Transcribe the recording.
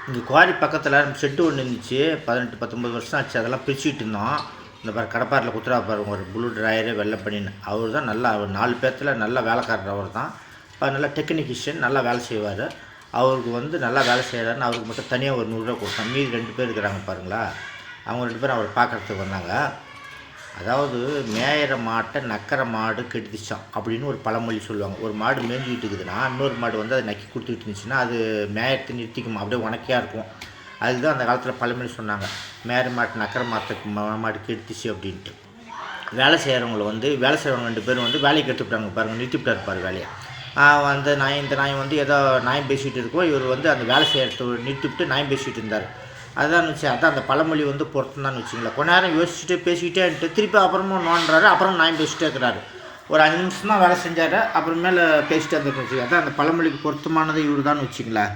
இங்கே குவாரி பக்கத்தில் நம்ம ஷெட்டு ஒன்று இருந்துச்சு. 18, 19 வருஷம் ஆச்சு. அதெல்லாம் பிரிச்சுக்கிட்டு இருந்தோம். இந்த பாரு கடப்பாரில் குத்துறா பாருங்க, ஒரு ப்ளூ ட்ராயரு வெள்ளை பனியன். அவர் தான் நல்லா, அவர் 4 பேர்த்தில் நல்லா வேலைக்காரர். அவர் தான் நல்லா டெக்னீஷியன், நல்லா வேலை செய்வார். அவருக்கு வந்து நல்லா வேலை செய்கிறாருன்னு அவருக்கு மட்டும் தனியாக ஒரு 100 ரூபா கொடுத்தேன். மீதி 2 பேர் இருக்கிறாங்க பாருங்களா, அவங்க 2 பேரும் அவரை பார்க்குறதுக்கு வந்தாங்க. அதாவது மேயிற மாட்டை நக்கிற மாடு கெடுத்துச்சான் அப்படின்னு ஒரு பழமொழி சொல்லுவாங்க. ஒரு மாடு மேய்ஞ்சிக்கிட்டு இருக்குதுன்னா இன்னொரு மாடு வந்து அதை நக்கி கொடுத்துக்கிட்டு இருந்துச்சுன்னா அது மேயத்தை நிறுத்திக்குமா, அப்படியே உனக்கையாக இருக்கும். அதுதான் அந்த காலத்தில் பழமொழி சொன்னாங்க. மேயிற மாட்டு நக்கிற மாடு கெடுத்துச்சு அப்படின்ட்டு. வேலை செய்கிறவங்கள வந்து வேலை செய்கிறவங்க 2 பேரும் வந்து வேலைக்கு எடுத்துவிட்டாங்க பாருங்கள், நிறுத்திவிட்டார் பாரு வேலையை. அந்த இந்த நாய் வந்து ஏதோ நாயம் பேசிகிட்டு இருக்கோம், இவர் வந்து அந்த வேலை செய்கிறத நிறுத்திவிட்டு நாயம் பேசிகிட்டு இருந்தார். அதுதான் வச்சு அதான் அந்த பழமொழி வந்து பொருத்தம் தான் வச்சுங்களேன். கொஞ்ச நேரம் யோசிச்சுட்டு பேசிக்கிட்டேன்ட்டு திருப்பி அப்புறமும் நோண்டுறாரு, அப்புறம் நாயம் பேசிகிட்டே இருக்கிறாரு. ஒரு 5 நிமிஷம் தான் வேலை செஞ்சார், அப்புறமேல பேசிட்டு வந்துட்டு வச்சுக்க. அதான் அந்த பழமொழிக்கு பொருத்தமானது இவர் தான் வச்சுங்களேன்.